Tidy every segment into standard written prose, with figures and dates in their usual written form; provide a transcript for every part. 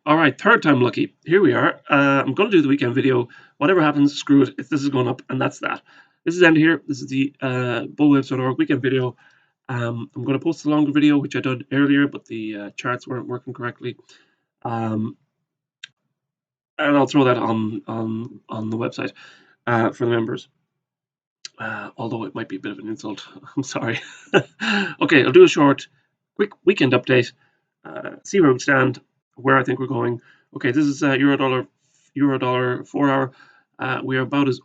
All right, third time lucky. Here we are. I'm going to do the weekend video. Whatever happens, screw it. If this is going up, and that's that. This is Andy here. This is the bullwaves.org weekend video. I'm going to post a longer video, which I did earlier, but the charts weren't working correctly. And I'll throw that on the website for the members. Although it might be a bit of an insult. I'm sorry. Okay, I'll do a short, quick weekend update. See where we stand, where I think we're going. Okay, this is euro dollar 4 hour. We are about as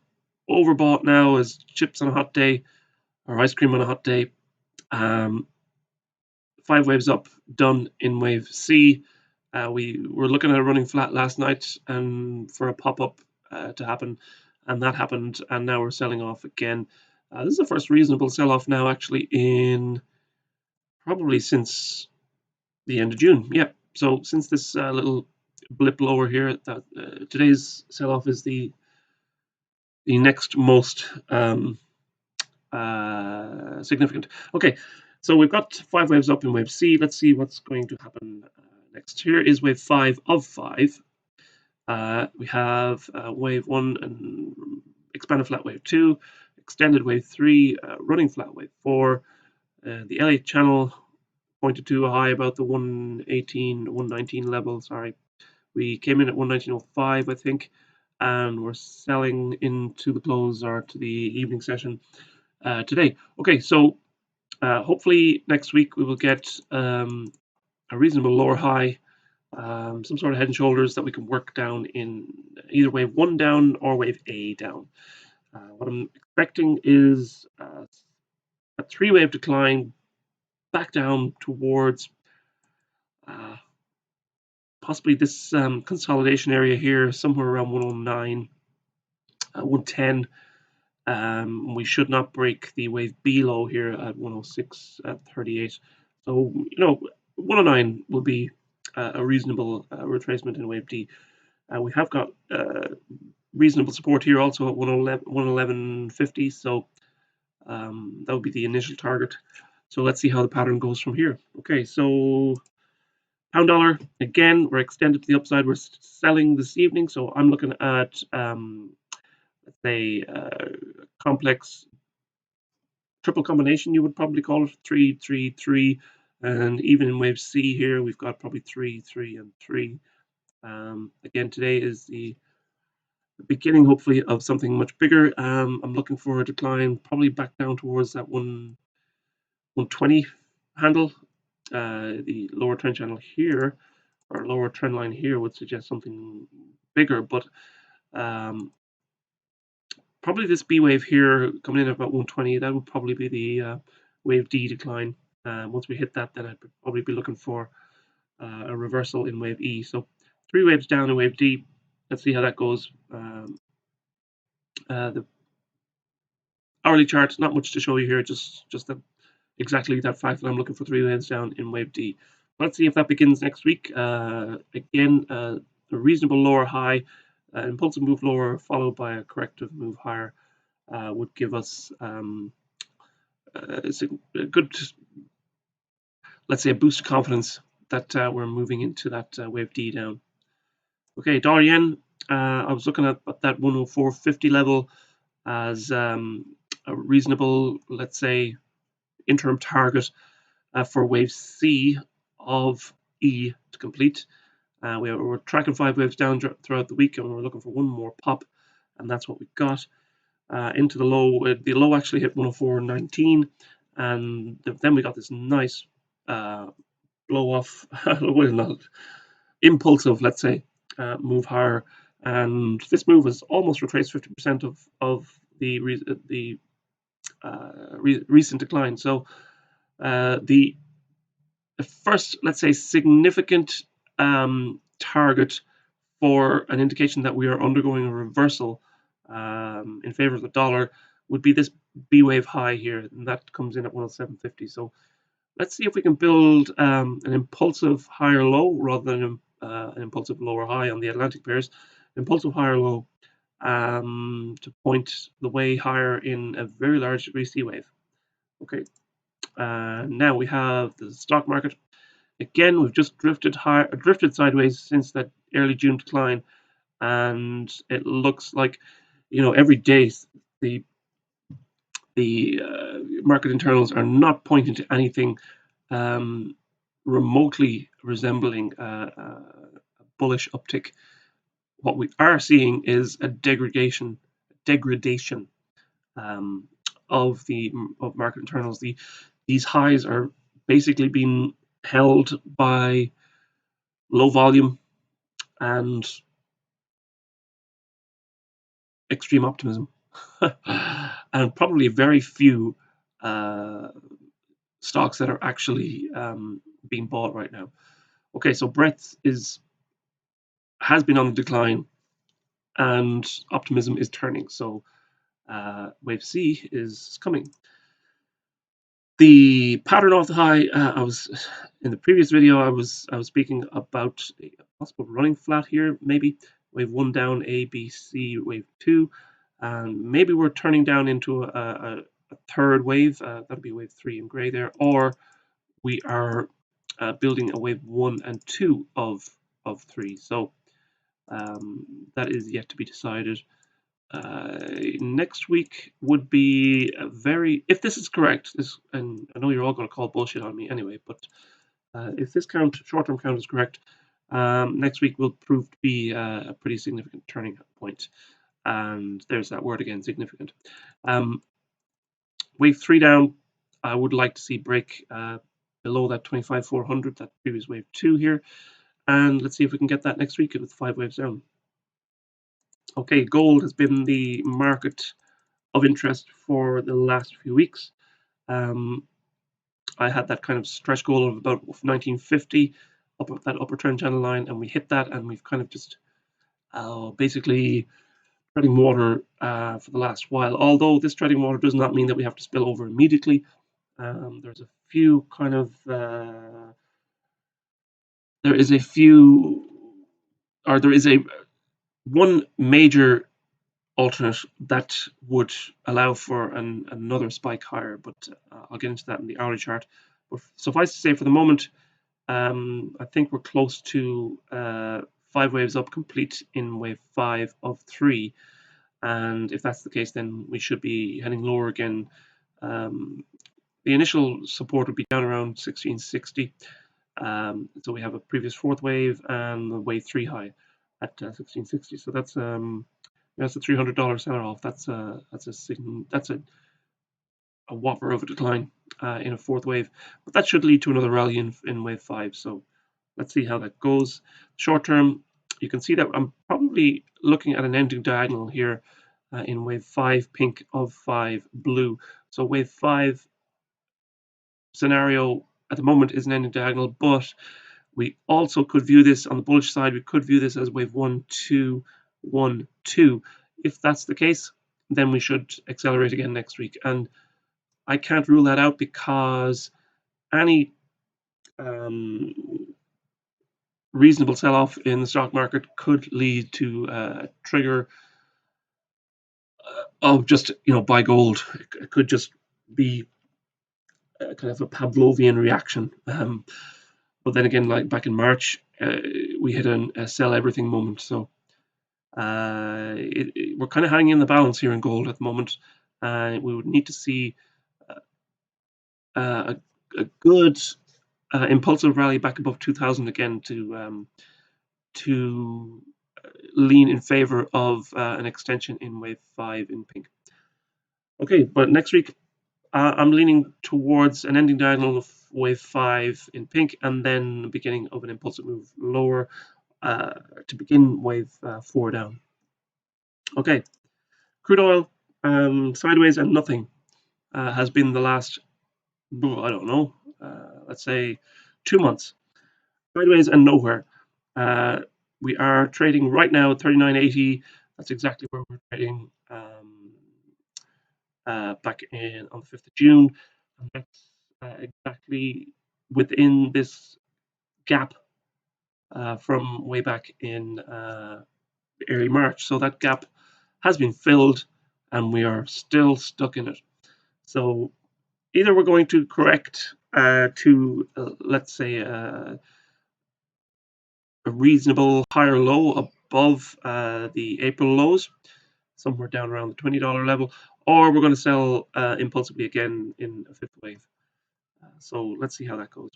overbought now as chips on a hot day or ice cream on a hot day. 5 waves up, done in wave C. We were looking at a running flat last night and for a pop-up to happen, and that happened, and now we're selling off again. This is the first reasonable sell-off now, actually, in probably since the end of June. Yeah, so since this little blip lower here, that today's sell-off is the next most significant. Okay, so we've got 5 waves up in wave C. Let's see what's going to happen next. Here is wave 5 of 5. We have wave 1 and expanded flat wave 2, extended wave 3, running flat wave 4. The Elliott channel pointed to a high about the 118, 119 level. Sorry, we came in at 119.05, I think, and we're selling into the close or to the evening session today. Okay, so hopefully next week we will get a reasonable lower high, some sort of head and shoulders that we can work down in either wave 1 down or wave A down. What I'm expecting is a 3-wave decline back down towards possibly this consolidation area here, somewhere around 109, 110. We should not break the wave B low here at 106 at 38. So 109 will be a reasonable retracement in wave D. We have got reasonable support here also at 111.50. So that would be the initial target. So let's see how the pattern goes from here. Okay, so pound dollar, again, we're extended to the upside. We're selling this evening, so I'm looking at let's say complex triple combination, you would probably call it 3, 3, 3, and even in wave C here, we've got probably 3, 3, and 3. Again, today is the beginning, hopefully, of something much bigger. I'm looking for a decline, probably back down towards that 120 handle. The lower trend channel here, or lower trend line here, would suggest something bigger, but probably this B wave here coming in at about 120, that would probably be the wave D decline. Once we hit that, then I'd probably be looking for a reversal in wave E. So 3 waves down in wave D. Let's see how that goes. The hourly chart, not much to show you here, just exactly that fact that I'm looking for 3 waves down in wave D. Let's see if that begins next week. Again, a reasonable lower high, impulsive move lower followed by a corrective move higher would give us a good, let's say, a boost of confidence that we're moving into that wave D down. Okay, dollar yen. I was looking at that 104.50 level as a reasonable, let's say, interim target for wave C of E to complete. We're tracking 5 waves down throughout the week, and we're looking for one more pop, and that's what we got. Into the low. The low actually hit 104.19, and then we got this nice blow off, well, not impulsive, let's say, move higher, and this move has almost retraced 50% of the recent decline. So the first, let's say, significant target for an indication that we are undergoing a reversal in favor of the dollar would be this B wave high here, and that comes in at 107.50. So let's see if we can build an impulsive higher low rather than an impulsive lower high on the Atlantic pairs. Impulsive higher low to point the way higher in a very large degree C wave. Okay, now we have the stock market. again, we've just drifted sideways since that early June decline, and it looks like, every day the market internals are not pointing to anything remotely resembling a bullish uptick. What we are seeing is a degradation um, of market internals. These highs are basically being held by low volume and extreme optimism, and probably very few stocks that are actually being bought right now. Okay, so breadth has been on the decline, and optimism is turning. So wave C is coming. The pattern of the high, I was in the previous video, I was speaking about a possible running flat here, maybe wave 1 down, A, B, C, wave 2, and maybe we're turning down into a third wave. That'll be wave 3 in gray there, or we are building a wave 1 and 2 of 3. So that is yet to be decided. Next week would be if this is correct, and I know you're all going to call bullshit on me anyway, but if this short-term count is correct, next week will prove to be a pretty significant turning point. And there's that word again, significant. Wave 3 down, I would like to see break below that 25,400, that previous wave 2 here. And let's see if we can get that next week with 5 waves down. Okay, gold has been the market of interest for the last few weeks. I had that kind of stretch goal of about 1950 up at that upper trend channel line, and we hit that, and we've kind of just basically treading water for the last while. Although this treading water does not mean that we have to spill over immediately. There's a few kind of there is one major alternate that would allow for another spike higher, but I'll get into that in the hourly chart. But suffice to say, for the moment, I think we're close to 5 waves up complete in wave 5 of 3, and if that's the case, then we should be heading lower again. The initial support would be down around 1660. So we have a previous 4th wave and the wave 3 high at 1660. So that's a $300 seller off. That's a whopper of a decline in a 4th wave, but that should lead to another rally in wave 5. So let's see how that goes. Short term, you can see that I'm probably looking at an ending diagonal here in wave 5 pink of 5 blue. So wave 5 scenario at the moment is an ending diagonal, but we also could view this on the bullish side. We could view this as wave 1, 2, 1, 2. If that's the case, then we should accelerate again next week. And I can't rule that out because any reasonable sell-off in the stock market could lead to a trigger of just, buy gold. It could just be kind of a Pavlovian reaction. But then again, like back in March, we hit a sell everything moment. So we're kind of hanging in the balance here in gold at the moment. We would need to see a good impulsive rally back above 2,000 again to lean in favor of an extension in wave 5 in pink. Okay, but next week I'm leaning towards an ending diagonal of wave 5 in pink, and then the beginning of an impulsive move lower to begin wave 4 down. Okay, crude oil sideways and nothing has been the last, I don't know, let's say 2 months. Sideways and nowhere. We are trading right now at 39.80. That's exactly where we're trading back on the 5th of June. And that's exactly within this gap from way back in early March. So that gap has been filled and we are still stuck in it. So either we're going to correct to let's say a reasonable higher low above the April lows, somewhere down around the $20 level, or we're going to sell impulsively again in a fifth wave. So let's see how that goes.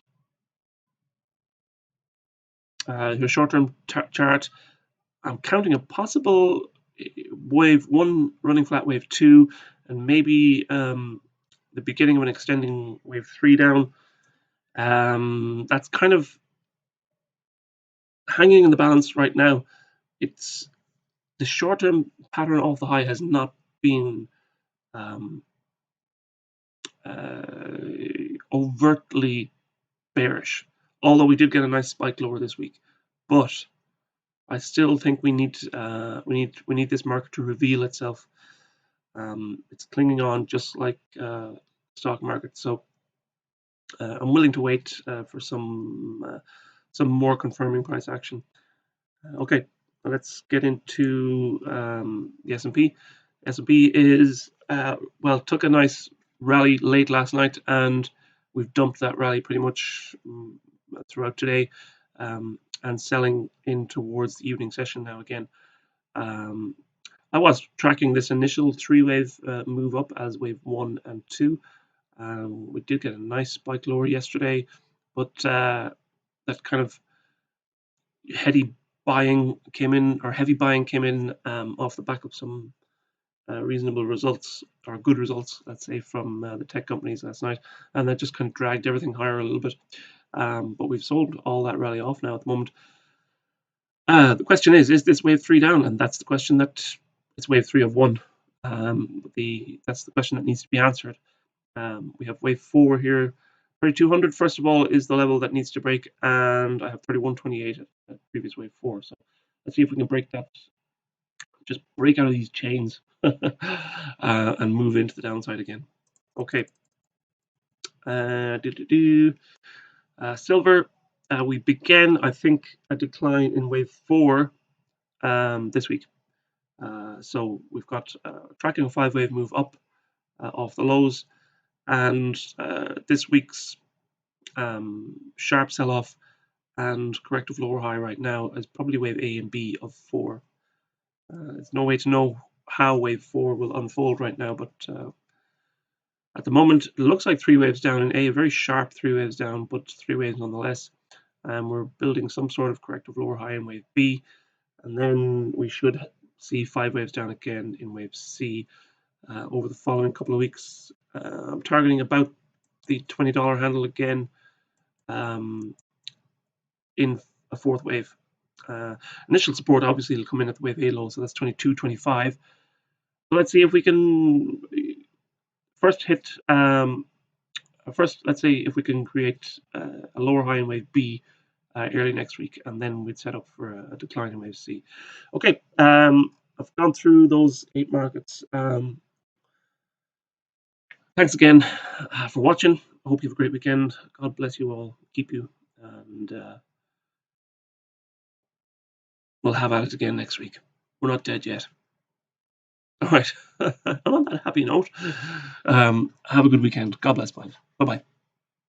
Your short-term chart, I'm counting a possible wave 1 running flat, wave 2, and maybe the beginning of an extending wave 3 down. That's kind of hanging in the balance right now. It's the short-term pattern of the high has not been overtly bearish, although we did get a nice spike lower this week. But I still think we need this market to reveal itself. It's clinging on just like stock market, so I'm willing to wait for some more confirming price action. Okay, let's get into the S&P. S&P is took a nice rally late last night, and we've dumped that rally pretty much throughout today, and selling in towards the evening session now again. I was tracking this initial 3-wave move up as wave 1 and 2. We did get a nice spike lower yesterday, but that kind of heavy buying came in off the back of some reasonable results, or good results, let's say, from the tech companies last night, and that just kind of dragged everything higher a little bit. But we've sold all that rally off now at the moment. The question is this wave 3 down? And that's the question that it's wave 3 of 1. That's the question that needs to be answered. We have wave 4 here. 3200, first of all, is the level that needs to break, and I have 3128 at previous wave 4. So let's see if we can break that, just break out of these chains and move into the downside again. Okay. Silver, we began, I think, a decline in wave 4 this week. So we've got tracking a 5-wave move up off the lows, and this week's sharp sell-off and corrective lower high right now is probably wave A and B of 4. There's no way to know how wave 4 will unfold right now, but at the moment it looks like 3 waves down in A, a very sharp 3 waves down, but 3 waves nonetheless. And we're building some sort of corrective lower high in wave B, and then we should see 5 waves down again in wave C over the following couple of weeks. I'm targeting about the $20 handle again in a 4th wave. Initial support obviously will come in at the wave A low, so that's 22.25. So let's see if we can first hit let's say if we can create a lower high in wave B early next week, and then we'd set up for a decline in wave C. Okay, I've gone through those 8 markets. Thanks again for watching. I hope you have a great weekend. God bless you all, keep you, and we'll have at it again next week. We're not dead yet. All right. And on that happy note, have a good weekend. God bless. Bye. Bye-bye.